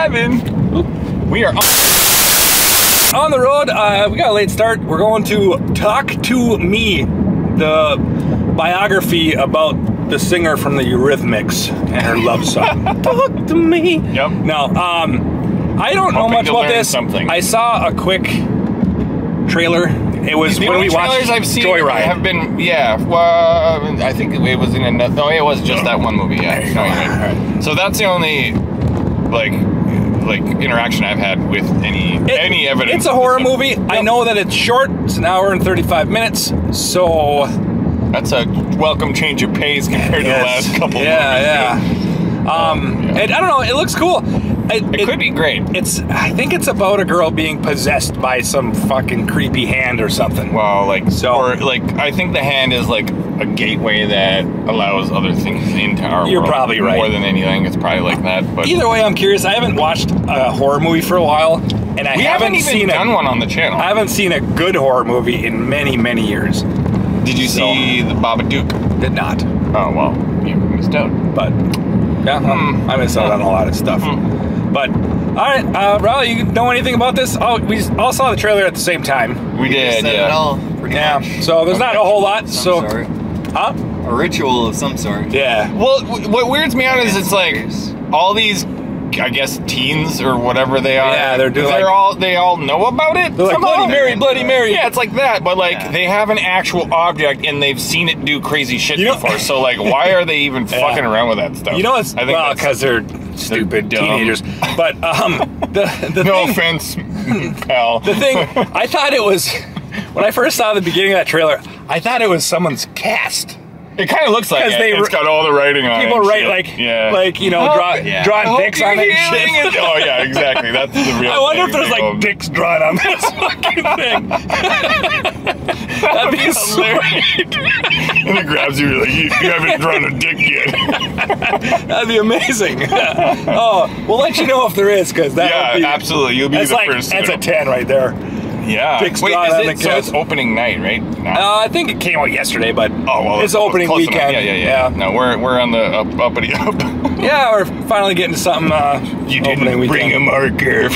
driving. We are on the road. We got a late start. We're going to Talk to Me, the biography about the singer from the Eurythmics and her love song. Talk to me. Yep. Now, I don't know much about this. Something. I saw a quick trailer. It was when we watched trailers I've seen Joyride. Have been, yeah. Well, I think it was in another. No, it was just that one movie. Yeah. No, you're right. So that's the only like interaction I've had with any evidence. It's a horror movie. Yep. I know that it's short. It's an hour and 35 minutes. So that's a welcome change of pace compared to the last couple. Yeah, movies. And I don't know. It looks cool. It could be great. I think it's about a girl being possessed by some fucking creepy hand or something. Well, I think the hand is like a gateway that allows other things into our world. You're probably right. More than anything, it's probably like that. But either way, I'm curious. I haven't watched a horror movie for a while, and we haven't even seen done one on the channel. I haven't seen a good horror movie in many, many years. Did you see the Babadook? Did not. Oh well, you missed out. But yeah, I missed out on a lot of stuff. But all right, Riley, you know anything about this? Oh, we all saw the trailer at the same time. We did, yeah. It all, yeah. much. So there's not a whole lot. Huh? A ritual of some sort. Yeah. Well, what weirds me out is it's like all these, I guess, teens or whatever they are. Yeah, they all know about it. They're like Bloody Mary, Bloody Mary. Yeah, it's like that, but they have an actual object and they've seen it do crazy shit before. So why are they even fucking around with that stuff? You know, it's because they're stupid teenagers. But the no thing, offense, pal. The thing, I thought it was when I first saw the beginning of that trailer, I thought it was someone's cast. It kind of looks like it's got all the writing on it. People write drawing dicks on it and shit. Oh yeah, exactly. That's the real. I wonder if there's like dicks drawn on this fucking thing. That'd be sweet. And it grabs you like you haven't drawn a dick yet. That'd be amazing. Oh, we'll let you know if there is, because that would be absolutely. You'll be the first. That's a 10 right there. Yeah. Dicks Wait, drawn on the so it's opening night, right? No. I think it came out yesterday, but it's opening close weekend. Enough. Yeah. No, we're on the uppity up. Yeah, we're finally getting to something. You didn't bring a marker.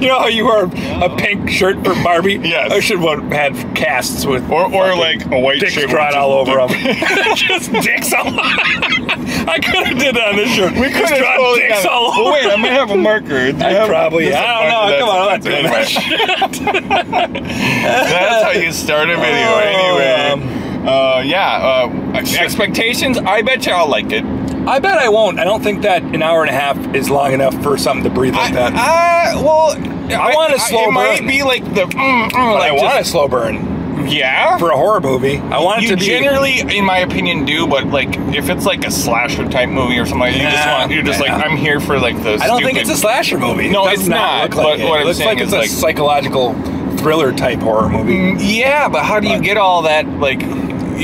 You know how you wore a pink shirt for Barbie? Yes. I should have had casts with or like a white dicks shirt drawn all over them. Just dicks all over. I could have did it on this shirt. We could have drawn dicks all over. Well, wait, I might have a marker. I probably. I don't know. Come on, let's do that shit. That's how you start a video, anyway. Expectations. I bet y'all liked it. I bet I won't. I don't think that an hour and a half is long enough for something to breathe like that. I want a slow burn. It might be like the. I want a slow burn. Yeah, for a horror movie, I want it to be. You generally, in my opinion, do, but like if it's like a slasher type movie or something, like you're just like I'm here for like the. I don't think it's a slasher movie. No, it's not. But what I'm saying is like it's a psychological thriller type horror movie. Yeah, but how do you get all that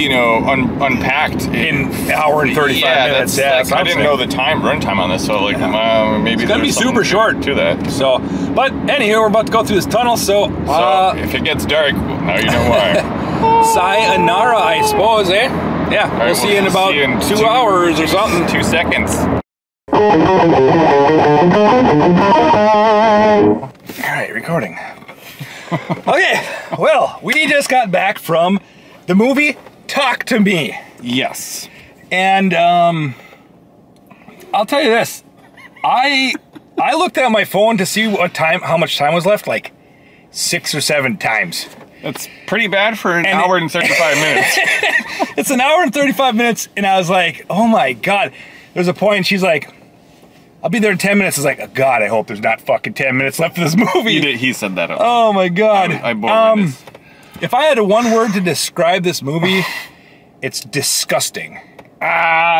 unpacked in an hour and 35 minutes? I didn't know the runtime on this, so maybe it's gonna be super short to that. So, but anywho, we're about to go through this tunnel. So if it gets dark, now you know why. Sayonara, I suppose, eh? Yeah, right, we'll see you in about 2 hours or something. 2 seconds. All right, recording. Okay, well, we just got back from the movie Talk to Me. Yes. And I'll tell you this. I looked at my phone to see how much time was left, like 6 or 7 times. That's pretty bad for an hour and 35 minutes. It's an hour and 35 minutes, and I was like, oh my God. There's a point, and she's like, I'll be there in 10 minutes. I was like, oh God, I hope there's not fucking 10 minutes left of this movie. He said that. Oh my God. I if I had one word to describe this movie, it's disgusting.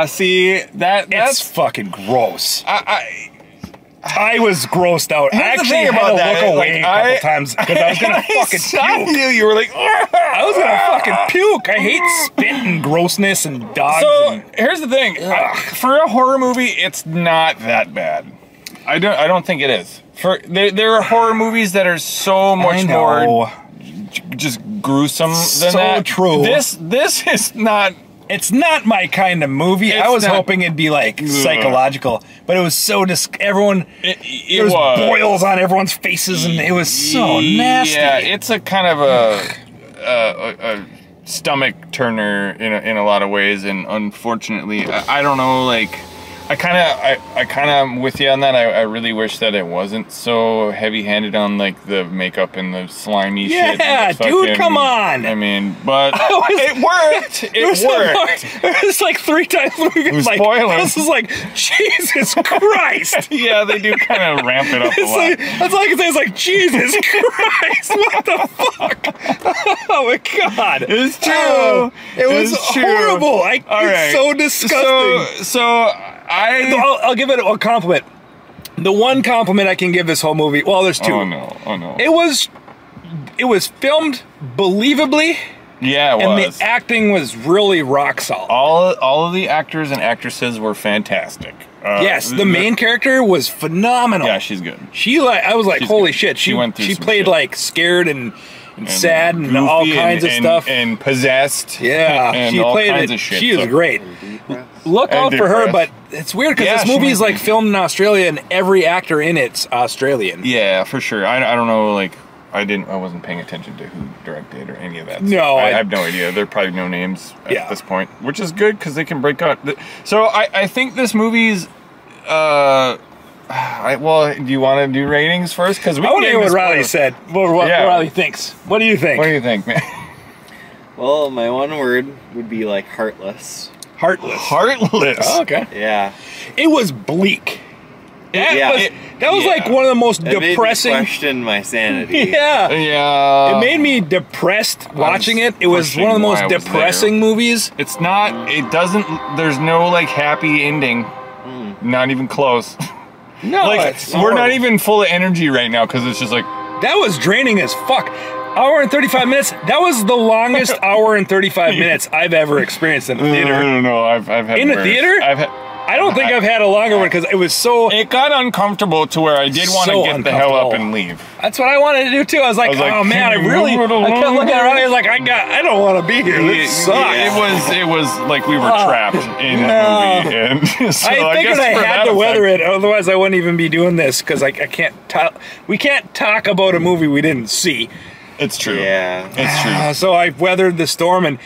See, that's fucking gross. I was grossed out. I actually had to look away a couple times because I was gonna fucking puke. You were like, I was gonna fucking puke. I hate spit and grossness and dogs. So here's the thing: for a horror movie, it's not that bad. I don't think it is. There are horror movies that are so much more just gruesome than that. So true. This is not It's not my kind of movie. I was hoping it'd be like psychological, but it was so everyone. There was boils on everyone's faces, and it was so nasty. Yeah, it's a kind of a stomach turner in a lot of ways, and unfortunately, I don't know. Like, I kind of am with you on that. I really wish that it wasn't so heavy-handed on like the makeup and the slimy shit. Yeah, dude, come on. I mean, but it worked. It worked. It was like 3 times. It was like, spoiling. this is like, Jesus Christ. Yeah, they do kind of ramp it up a lot. Like, that's all I can say. It's like, Jesus Christ, what the fuck? Oh my God. It's true. Oh, it was horrible. It's so disgusting. So I'll give it a compliment. The one compliment I can give this whole movie, well, there's 2. Oh no. It was filmed believably. Yeah, it and was. the acting was really rock solid. All of the actors and actresses were fantastic. Yes, the main character was phenomenal. Yeah, she's good. I was like, She's holy good. shit. She went through She some played shit. like scared and sad and all kinds of stuff. And possessed. Yeah, and she all played kinds it. of shit. She is So- great. Look And out for her, but depressed. it's weird because Yeah, this she movie is might like be. filmed in Australia and every actor in it's Australian. Yeah, for sure. I don't know, like, I wasn't paying attention to who directed or any of that. No, I have no idea. There are probably no names at Yeah. this point, which is good because they can break out. So I think this movie's. Well, do you want to do ratings first? Because I want to hear what Riley said. What Yeah. Riley thinks. What do you think? What do you think, man? Well, my one word would be like heartless. Heartless. Heartless. Oh, okay. Yeah. It was bleak. Yeah. That was like one of the most It made me depressing. question my sanity. Yeah. Yeah. It made me depressed watching it. It was one of the most pushing why I was depressing movies. It's not. It doesn't. There's no like happy ending. Not even close. No, Like it's we're not horrible. even full of energy right now because it's just like. That was draining as fuck. Hour and 35 minutes. That was the longest hour and 35 minutes I've ever experienced in a I theater. don't know. I've had In a worse. theater? I don't think I've had a longer one because it was so. It got uncomfortable to where I did want to So get the hell up uncomfortable. and leave. That's what I wanted to do too. I was like, oh man, I "Can you really. move it I kept along?" looking around. I was like, I don't want to be here. This sucks. It was like we were trapped in no. a movie, and so I figured guess I for had that to weather effect- it, otherwise I wouldn't even be doing this because I can't. We can't talk about a movie we didn't see. It's true. Yeah. It's true. So I weathered the storm, and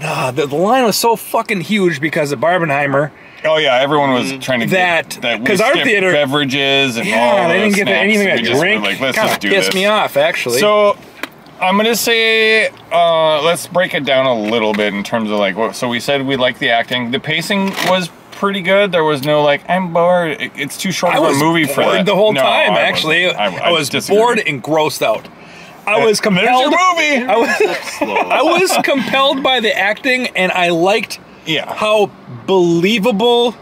the line was so fucking huge because of Barbenheimer. Oh yeah, everyone was trying to That- get 'cause our skip theater- beverages and all Yeah, the they didn't get snacks. anything We to just were drink. Like, let's Kinda just do pissed this. me off, actually. So I'm gonna say let's break it down a little bit in terms of like. So we said we liked the acting. The pacing was pretty good. There was no like I'm bored. It's too short I of a was movie for bored that. the whole No, time. I Actually, wasn't. I was disagree. bored and grossed out. I was compelled. There's your movie. I was compelled by the acting, and I liked Yeah. how believable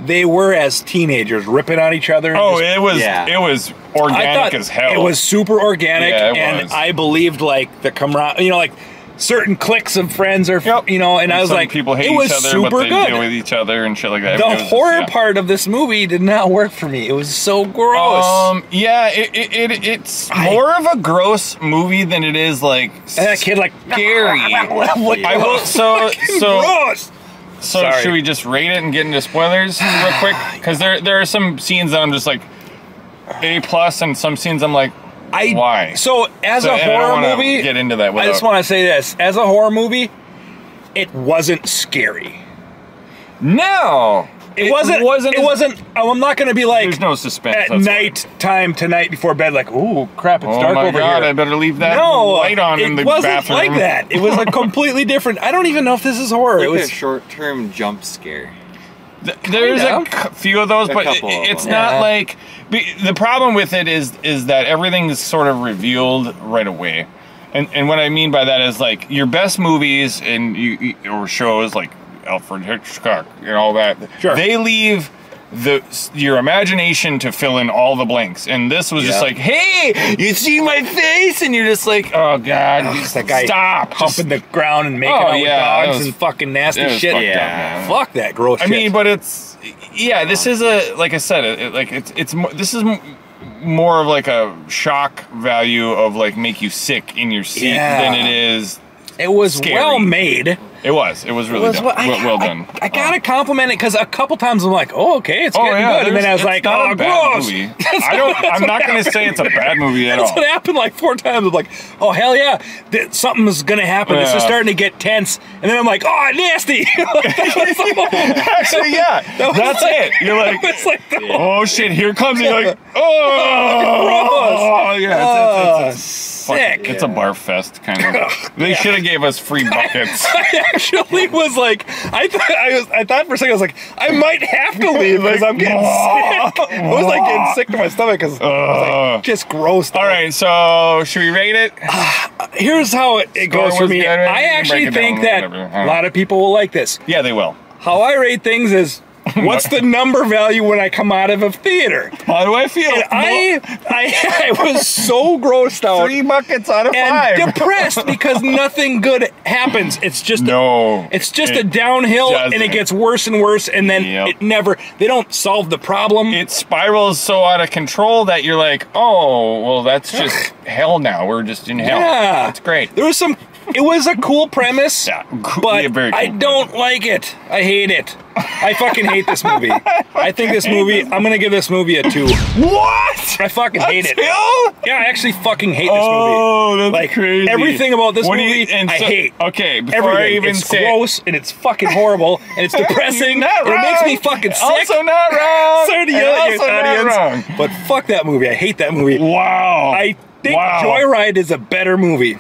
they were as teenagers, ripping on each other. And Oh, just- it was organic as hell. it was super organic, Yeah, it and was. I believed like the camaraderie. You know, like certain cliques of friends are, Yep. you know, and I was some like, people hate it was each other, super but they good. deal with each other and shit like that. The It was just- horror yeah. part of this movie did not work for me. It was so gross. Yeah, it's more of a gross movie than it is like and that kid like scary. What I will so gross. so Sorry. should we just rate it and get into spoilers real quick? Because there are some scenes that I'm just like A+, and some scenes I'm like, why? So as a and I don't horror wanna movie, get into that. I just without- want to say this: as a horror movie, it wasn't scary. No, It wasn't. I'm not going to be like There's no suspense at that's night time tonight before bed. Like, ooh, crap! It's Oh dark my over god! here. I better leave that No, light on in the it wasn't bathroom. like that. It was like completely different. I don't even know if this is horror. It Like was a short-term jump scare. There's a Kinda. few of those, but couple of it's them. not Yeah. like the problem with it is that everything is sort of revealed right away, and what I mean by that is like your best movies and or shows like Alfred Hitchcock and all that. Sure. They leave your imagination to fill in all the blanks, and this was just Yeah. like, hey, you see my face, and you're just like, oh god, that guy stop, humping the ground and making Oh, out with yeah, that dogs was- and fucking nasty it was shit. fucked up, Yeah. man. Fuck that gross I shit. mean, but this is like I said, this is more of like a shock value of like make you sick in your seat Yeah. than it is It was scary. well made. It was really done. Well done. I gotta compliment it because a couple times I'm like, oh, okay, it's getting good, and then I was like, not oh, a bad gross. movie. I'm not going to say it's a bad movie at That's all. what happened like 4 times. I'm like, oh, hell yeah, something's gonna happen. This is Yeah. starting to get tense, and then I'm like, oh, nasty. Actually, yeah, that's it. You're like, It's like oh shit, here comes. You're like, oh, yeah, sick. It's a barf fest kind of. They should have gave us free buckets. I actually was like, I thought for a second I was like, I might have to leave because I'm getting sick. I was like getting sick to my stomach because like, just gross. All right, so should we rate it? Here's how it goes for was me. good. I actually Break it think down, that whatever. a lot of people will like this. Yeah, they will. How I rate things is, what's the number value when I come out of a theater? How do I feel? And I was so grossed out 3 buckets out of 5. and depressed because nothing good happens. It's just it's just a downhill, and it gets worse and worse, and then they don't solve the problem. It spirals so out of control that you're like, oh, well, that's just hell now. We're just in hell. Yeah. That's great. It was a cool premise, but very cool I don't like it. I hate it. I fucking hate this movie. I think this movie, I'm going to give this movie a 2. What? I fucking hate it. 2? Yeah, I actually fucking hate this movie. Oh, that's like, crazy. Everything about this movie, I hate. Okay, before Everything. I even it's say gross, and it's fucking horrible, and it's depressing, Not and it makes me wrong. fucking sick. Also not wrong. Sorry to And yell at you, also not audience, wrong. but fuck that movie. I hate that movie. Wow. I think Joyride is a better movie.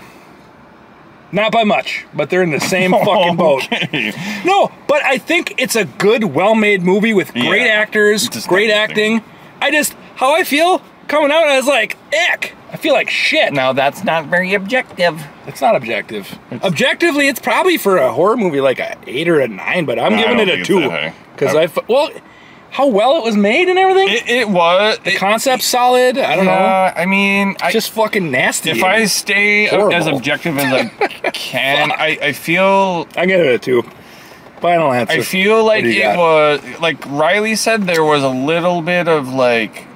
Not by much, but they're in the same fucking boat. Okay. No, but I think it's a good, well-made movie with great actors, great acting. How I feel coming out, I was like, ick. I feel like shit. Now that's not very objective. It's not objective. Objectively, it's probably for a horror movie like a 8 or a 9, but I'm giving it a 2 because how well it was made and everything. It was. The concept's solid. I don't know. I mean, Just fucking nasty. if I stay horrible. as objective as I can, I feel. I give it a 2. Final answer. I feel like What do you it got? was like Riley said. There was a little bit of like.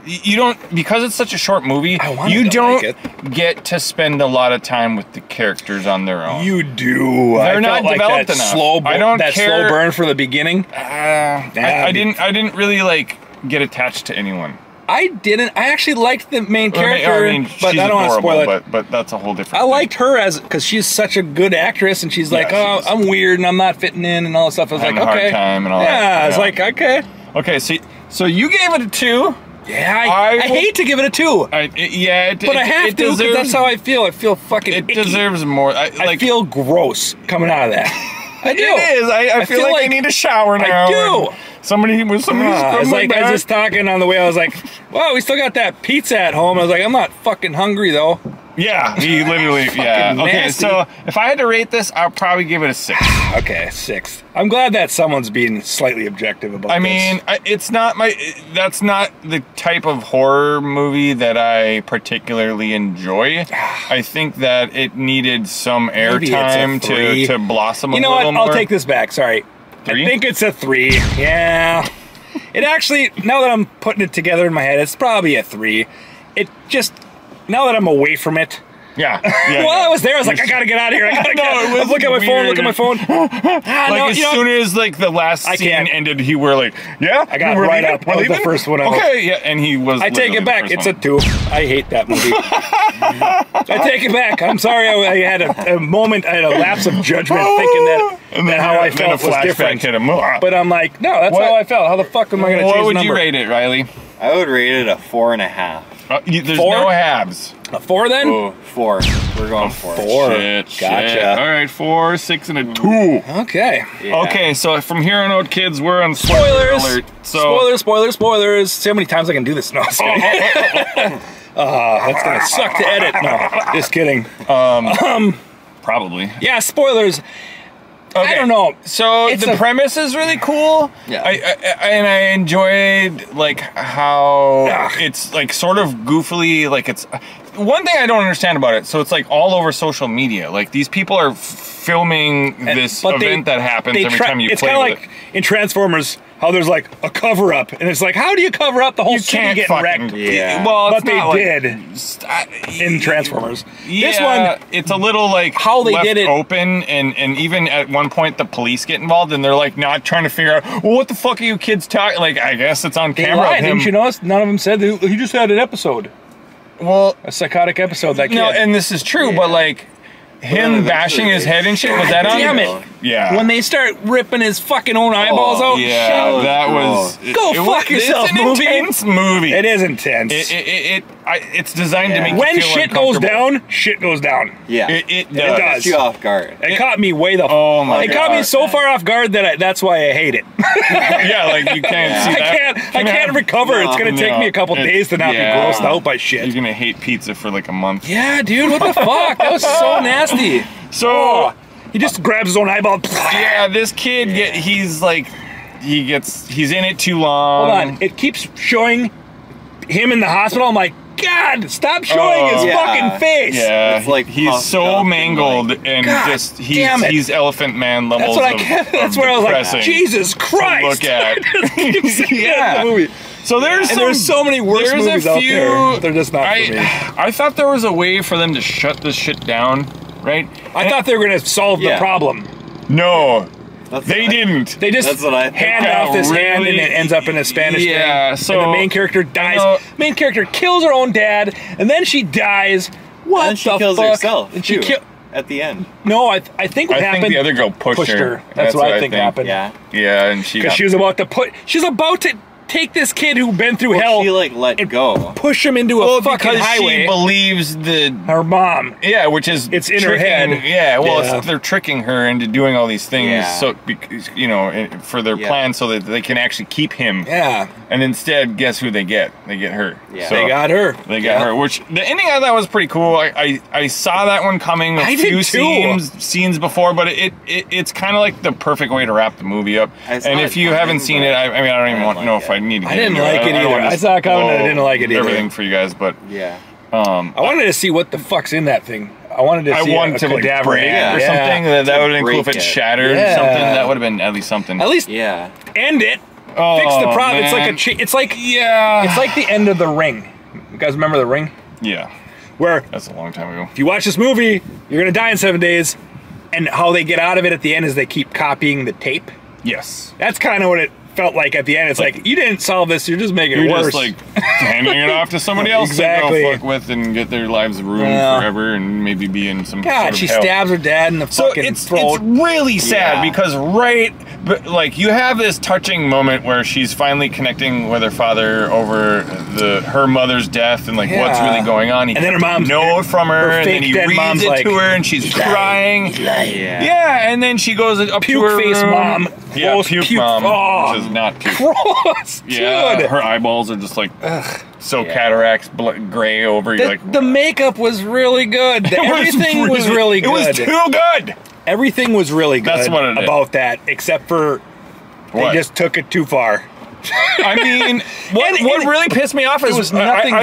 You don't, because it's such a short movie, you don't get to spend a lot of time with the characters on their own. You do. They're not developed enough. Slow care. slow burn for the beginning. I didn't really like get attached to anyone. I didn't. I actually liked the main character, but she's I don't want to spoil it. But that's a whole different. I liked her because she's such a good actress, and she's like, oh, I'm weird and I'm not fitting in and all that stuff. I was like, okay, time and all I was like, okay. Okay, so you gave it a 2. Yeah, I hate to give it a 2. But I have to because that's how I feel. I feel fucking. It icky. deserves more. I feel gross coming out of that. I do. It is. I feel like I need a shower now. I do. Somebody was I was just talking on the way. I was like, "Well, we still got that pizza at home." I was like, "I'm not fucking hungry though." Yeah, he literally. Yeah. Okay, nasty. so if I had to rate this, I'll probably give it a 6. Okay, 6. I'm glad that someone's being slightly objective about this. I mean, it's not that's not the type of horror movie that I particularly enjoy. I think that it needed some airtime to blossom a little more. You know what? I'll take this back. Sorry. 3? I think it's a 3. Yeah. It actually, now that I'm putting it together in my head, it's probably a 3. It just, now that I'm away from it. Yeah. While I was there, I was like, I gotta get out of here. I was looking at my phone. As soon as like the last scene ended, he were like, yeah, I got right up. That was the first one. Okay, yeah, and he was. I take it back. It's a 2. I hate that movie. I take it back. I'm sorry. I had a moment. I had a lapse of judgment, thinking that how I felt was different. But I'm like, no, that's how I felt. How the fuck am I gonna change the number? What would you rate it, Riley? I would rate it a 4.5. There's no halves. A 4 then? Oh, 4. We're going 4. 4. Shit. Gotcha. All right, 4, 6, and a 2. Okay. Yeah. Okay, so from here on out, kids, we're on spoiler alert. So Spoilers. See how many times I can do this? No, that's gonna suck to edit. No, just kidding. probably. Yeah, spoilers. Okay. I don't know. So the premise is really cool. Yeah. I enjoyed like how it's like sort of goofily like it's one thing I don't understand about it. So it's like all over social media. Like these people are filming this event that happens every time you play with it. It's kind of like in Transformers how there's like a cover up, and it's like, how do you cover up the whole You city can't getting fucking. wrecked? Yeah. Well, But it's they not like- did in Transformers. Yeah, This one, it's a little like how they left did it- open, and even at one point the police get involved, and they're like not trying to figure out, well, what the fuck are you kids talking? Like, I guess it's on they camera. lied, of him. didn't you notice? None of them said that he just had an episode, Well, a psychotic episode. That kid. no, and this is true, Yeah. but like him eventually bashing his they- head and shit. Was that on? damn it. Yeah. When they start ripping his fucking own eyeballs out, Yeah, shit. that was. Go it fuck was- yourself, It's an movie. intense movie. it is intense. It's designed to make when you feel shit goes uncomfortable. down, shit goes down. Yeah. It does. Gets you off guard. It caught me way the. Oh my It caught me God. so far off guard that that's why I hate it. Yeah, like you can't see that. I can't recover. It's gonna take No, me a couple it's- days to not yeah. be grossed out by You're shit. gonna hate pizza for like a month. Yeah, dude, what the fuck? That was so nasty. So Oh, he just grabs his own eyeball. yeah, this kid he's in it too long. Hold on. It keeps showing him in the hospital. I'm like, God, stop showing his yeah. fucking face. Yeah, It's like he's puffed so up and, mangled like, and God just damn it. he's Elephant Man levels. That's what I of- kept. of That's where I was like, depressing Jesus to Christ. look at. Yeah. yeah. The movie. So There's so many worse there's movies a out few, there. They're just not for me. I thought there was a way for them to shut this shit down, right? I thought they were gonna solve the Yeah. problem. No, That's they what I- didn't. They just That's what I think. hand Yeah, off this hand and really- it ends up in a Spanish Yeah, thing. so- and the main character dies. know- Main character kills her own dad, and then she dies. What And she the kills fuck? herself. And she too, kill. at the end. No, I think what I happened. think the other girl pushed her. That's what I think happened. Yeah. Yeah, and she Because got she was about to She's about to take this kid who'd been through hell, She like let and go. push him into a fucking because highway. she believes the Her mom. yeah, which is It's in her tricking- head. Yeah, well, Yeah. they're tricking her into doing all these things, Yeah. so because, for their Yeah. plan, so that they can actually keep him. Yeah, And instead, guess who they get? They get her. Yeah. So they got her. They got her. Which the ending I thought was pretty cool. I saw that one coming a I did few too. scenes before, but it's kind of like the perfect way to wrap the movie up. I saw And it if you coming, haven't seen but it, I mean, I don't even I want didn't know like if I it. need to. I get didn't into like it I don't either. wanna I saw it coming and I blow didn't like it either. Everything for you guys, but Yeah. I wanted to see what the fuck's in that thing. I wanted to I see wanted a to like cadaver break hand. or Yeah. something. That would have been cool if break it it. shattered Yeah. or something. That would have been at least something. At least Yeah. end it. Oh, Fix the problem. It's like man. it's like Yeah. it's like the end of The Ring. You guys remember The Ring? Yeah. Where That's a long time ago. if you watch this movie, you're gonna die in 7 days, and how they get out of it at the end is they keep copying the tape. Yes. That's kind of what it felt like at the end. It's like you didn't solve this; you're just making it You're worse. just like handing it off to somebody else Exactly. to go fuck with and get their lives ruined Yeah. forever and maybe be in some God, sort of she hell. stabs her dad in the So fucking it's throat. really sad Yeah. because like you have this touching moment where she's finally connecting with her father over her mother's death and like what's Yeah. really going on. He And then her got the mom's- note from her, her and then fake he dead reads mom's it like, to her and she's crying. Yeah. Yeah, and then she goes up Puke to her face room. mom. Yeah, Gross puke puke- mom, oh. which is not puke. Gross, Yeah, dude. her eyeballs are just like so Yeah. cataracts, gray over. You're like, The makeup was really good. Everything was really good. It was too good. Everything was really good That's what it is. about that, except for What? they just took it too far. I mean, what and really pissed me off is was nothing-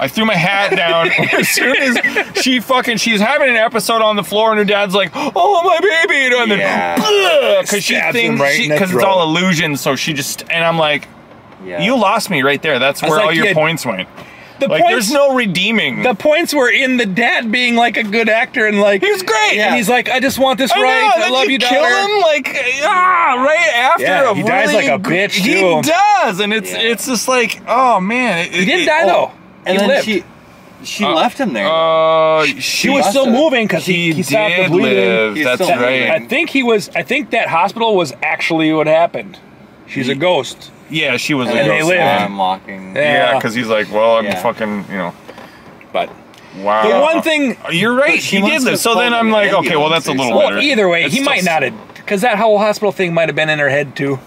I threw my hat down as soon as she's having an episode on the floor and her dad's like, oh my baby, and then Yeah. because she Stabs thinks him right in the because it's throat. all illusion, so she just and I'm like, Yeah. you lost me right there. That's was where like, all your yeah, points went. The Like, points, there's no redeeming. the points were in the dad being like a good actor and like He was great. And he's like, I just want this I right. know, I then love you, kill daughter. him like right after. Yeah, a he dies really like a bitch, He too. does, and Yeah. it's just like, oh man, He didn't die though. And he then lived. she left him there. She was still moving because he stopped the did bleeding. live. He's That's still right. I think that hospital was actually what happened. She's a ghost. Yeah, she was. and a they ghost. lived. I'm walking. Yeah, because he's like, well, I'm Yeah. fucking, But wow. the one thing, You're right. But she He did must live. have So then called I'm an like, okay, well, that's a ambulance or little something. better. well, either way, It's he might still- not have, because that whole hospital thing might have been in her head too.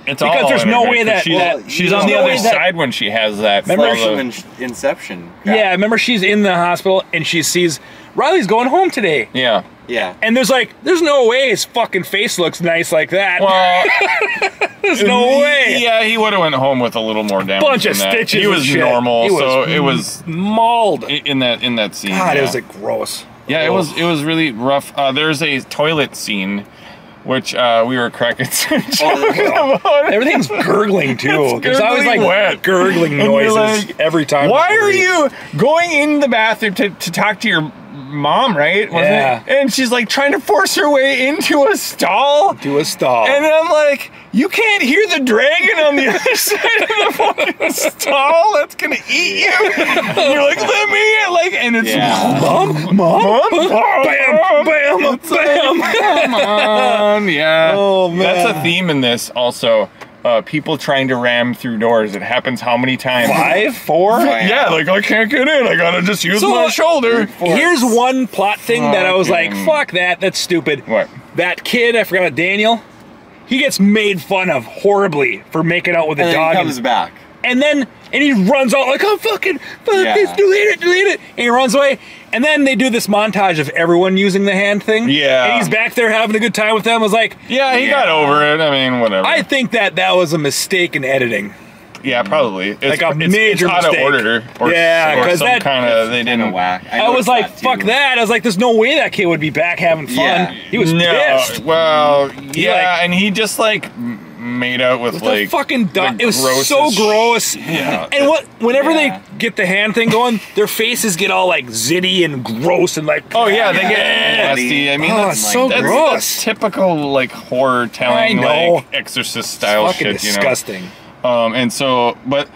It's because all there's in no her way head, that- 'cause she's, that- she's there's on the no other way that- side when she has that. Remember Like all the- from Inception. crap. Yeah, remember she's in the hospital and she sees Riley's going home today. yeah. Yeah. And there's no way his fucking face looks nice like that. Well, there's no way. Yeah, he would have went home with a little more damage. Bunch than of that. stitches. He was and shit. normal, He so it was mauled. in that scene. God, yeah. it was like gross. Yeah, it was really rough. There's a toilet scene which we were cracking some jokes about. Everything's gurgling too. There's always like gurgling wet. gurgling And you're noises like, every time. Why are you going in the bathroom to talk to your mom, right? Wasn't Yeah. it? And she's like trying to force her way into a stall. to a stall? And I'm like, you can't hear the dragon on the other side of the fucking stall. That's gonna eat you. And you're like, let me in. Like, and it's Yeah. Mom, Mom? bam, bam, bam. Come on, yeah. Oh, man. That's a theme in this also. People trying to ram through doors. It happens how many times? 5, 4. Yeah, like I can't get in. I gotta just use So, my shoulder. Here's one plot thing that I was like, Fucking- fuck that. That's stupid. What? That kid, I forgot, Daniel. He gets made fun of horribly for making out with a And then dog. he comes back. And he runs out like, oh, fuck Yeah. this, delete it. And he runs away. And then they do this montage of everyone using the hand thing. Yeah. And he's back there having a good time with them. I was like, Yeah, he got over it. I mean, whatever. I think that was a mistake in editing. yeah, probably. It's, Like a it's major out of mistake. order. Or, Yeah, or 'cause some that- kind of they Kinda didn't whack. I was noticed like, that, fuck too. that. I was like, there's no way that kid would be back having fun. Yeah. He was pissed. Well, yeah, like- and he just like made out with The like fucking dog. the It was grossest so gross. Yeah. And whenever Yeah. they get the hand thing going, their faces get all like zitty and gross and like. Oh yeah, they get Yeah. nasty. I mean, Oh, that's, it's so that's, gross. that's typical like horror telling, I know. like Exorcist style fucking shit. disgusting. You know. And so, but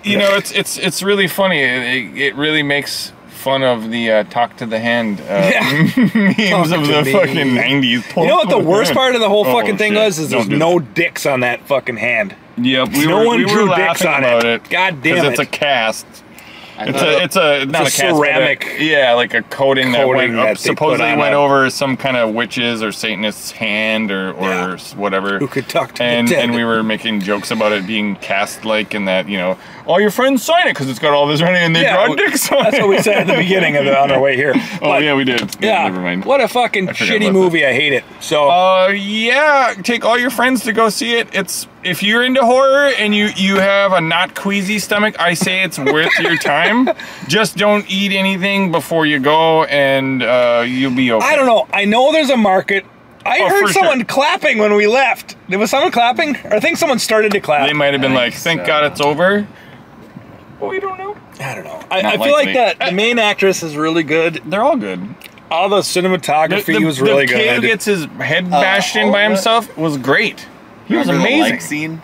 you know, it's really funny. It really makes fun of the talk to the hand memes Talk of to the me. fucking 90s. You know what the worst part of the whole Oh, fucking thing shit. was? Is there's Don't do no dicks on that fucking hand. Yep, we No were, one we drew were dicks laughing on about it. it. God damn 'cause it. it's a cast. I It's thought- a not a It's a cast, but ceramic yeah, like a coating that coating went that up, they put supposedly on went a- over some kind of witch's or Satanist's hand or Yeah. whatever. Who could talk to the and dead. and we were making jokes about it being cast like, and that, you know, all your friends sign it because it's got all this running and they Yeah, draw well, dicks on That's it. what we said at the beginning of on our way here. Oh But, yeah, we did. yeah. Never mind. What a fucking I forgot shitty about movie. I hate it. So Yeah, take all your friends to go see it. It's, if you're into horror and you have a not queasy stomach, I say it's worth your time. Just don't eat anything before you go, and you'll be okay. I don't know. I know there's a market. I Oh, heard for someone sure. clapping when we left. There was someone clapping? Or I think someone started to clap. They might have been like, Nice, "Thank God it's over." But we don't know. I don't know. I Not feel like likely. that the main actress is really good. They're all good. All the cinematography was really the kid who good. gets his head bashed in all by of it? himself was great. He was Remember the amazing. leg scene?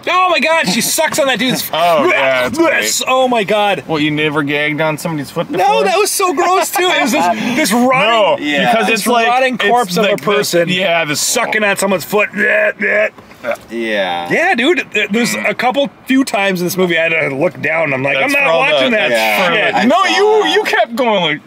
Oh my god, she sucks on that dude's. Oh, yeah, it's great. Oh my god. Well, you never gagged on somebody's foot before? No, that was so gross too. It was this No, rotting, Yeah. because this it's like rotting corpse it's of a like person. yeah, the sucking at someone's foot. Yeah. Yeah, dude. There's a few times in this movie I had to look down. I'm like, That's I'm for not all watching the- that yeah. shit. I No, saw- you kept going like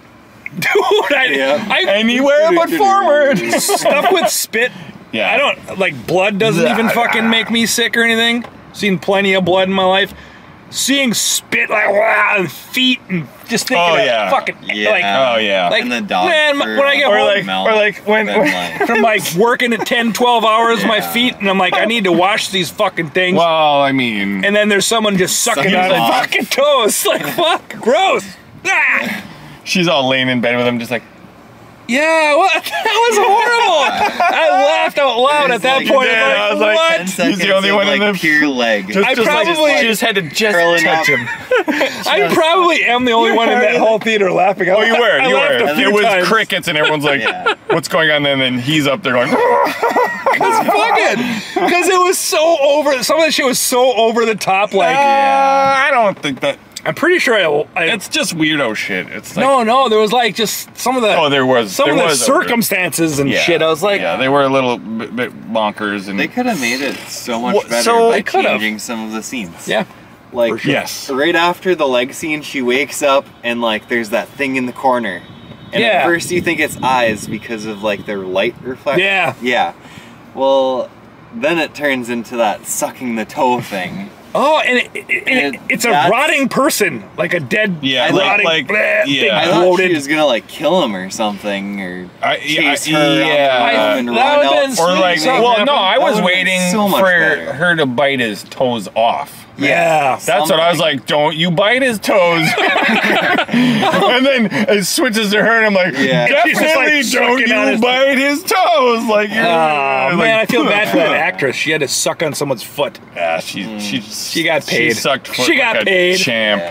Dude, Yeah. I anywhere but forward. stuff with spit. Yeah. I don't like blood doesn't even fucking make me sick or anything. Seen plenty of blood in my life. Seeing spit like wow and feet and just thinking Oh, of yeah. fucking Yeah. like Oh yeah. like And the dog man fur when I get or home like melt. or like when Then, like, from like working at 10-12 hours my Yeah. feet and I'm like I need to wash these fucking things. well, I mean, And then there's someone just sucking Sucking on them his off. fucking toes. Like fuck, gross. Ah! she's all laying in bed with him, just like Yeah, what? That was horrible. I laughed out loud at It's that like- point. Yeah, I I'm was like, like, what? 10 seconds the only of, one in like, the- pure leg. I probably- just had to just curling touch up. him. I probably am the only one in that whole theater laughing. Oh, you were. I You laughed were. a few It was times. crickets, and everyone's like, Yeah. "What's going on?" And then he's up there going, Because it was so over. Some of the shit was so over the top. Like I don't think that. I'm pretty sure I It's just weirdo shit. It's like, no. There was like just some of the Oh, there was some there of the was circumstances and Yeah. shit. I was like, yeah, they were a little bit bonkers, and They could have made it so much Well, better so- by They could've. changing some of the scenes. yeah. Like, For sure. yes, right after the leg scene, she wakes up and, like, there's that thing in the corner. And Yeah. at first you think it's eyes because of, like, their light reflection. Yeah. Yeah. Well, then it turns into that sucking the toe thing. Oh, and it's a that's- rotting person, like a dead, Yeah, rotting, like- bleh, yeah. thing I thought bloated. she was gonna, like, kill him or something, or chase her around the yeah. room and That run would've out. been or sweet. like, Something well, happened. no, I was That would've been waiting so much for better. her to bite his toes off. Yeah. That's what I was like, don't you bite his toes. And then it switches to her and I'm like, Yeah. She's just, like, definitely don't sucking on you his bite his toes. Like, Oh, like, man, I feel bad for that actress. She had to suck on someone's foot. Yeah, she got paid. She sucked foot She got like a paid. champ.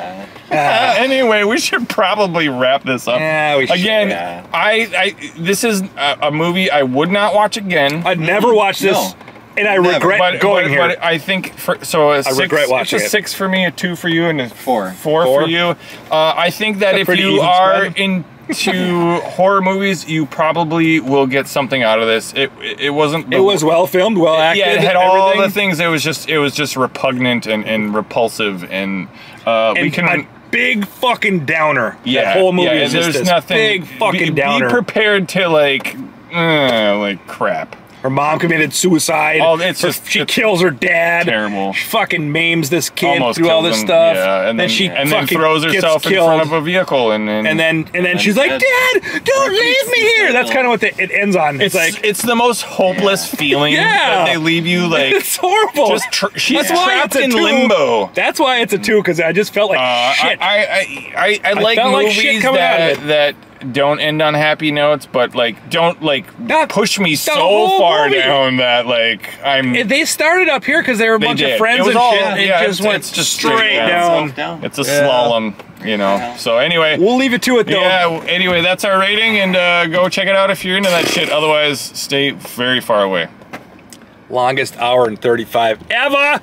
Yeah. Anyway, we should probably wrap this up. Yeah, we should. Again, Yeah. this is a movie I would not watch again. I'd never watch this, No. and I Never. regret going here. But I think I regret watching it's a it. 6 for me, a 2 for you, and a Four. Four Four? for you. I think that That's a if pretty you even are spread. into horror movies, you probably will get something out of this. It wasn't. It was well filmed, well acted. Yeah, it had all everything. the things. It was just repugnant and repulsive, and we can. a big fucking downer. Yeah, that whole movie is just there's this nothing. big fucking downer. Be prepared to like crap. Her mom committed suicide. Oh, it's just- she it's kills her dad. terrible. She fucking maims this kid Almost through all kills this him, stuff. Yeah, and then she then fucking throws gets herself in killed. front of a vehicle, and And then she's like, Dad, "Dad, don't leave me here." That's kind of what it ends on. It's like it's the most hopeless feeling Yeah. that they leave you like. it's horrible. Just she's That's why trapped it's a in 2. limbo. That's why it's a 2, because I just felt like shit. I like felt like shit movies coming out of that don't end on happy notes, but like don't like Not push me the so whole far movie. down that like I'm. They started up here because they were a They bunch did. of friends It was and all- shit. yeah, It just went it's just straight straight down. down. It's a Yeah. slalom, you know. Yeah. So anyway, We'll leave it to it though. yeah. Anyway, that's our rating, and go check it out if you're into that shit. Otherwise, stay very far away. Longest hour and 35 ever.